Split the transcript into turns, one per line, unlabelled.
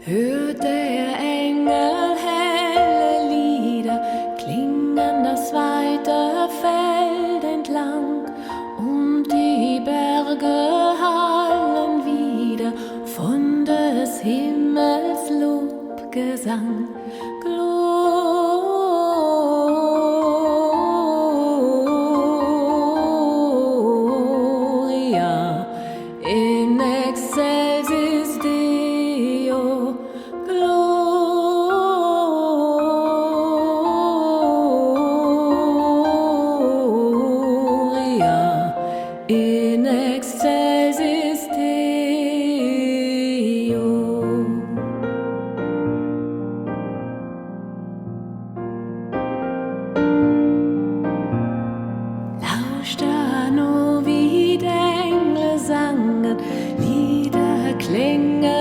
hört der Engel helle Lieder, klingen das weite Feld entlang, und die Berge hallen wieder von des Himmels Lobgesang. Gloria in excelsis Deo, Gloria in excelsis Deo. Lauscht da nur, wie die Engel sangen, Liederklänge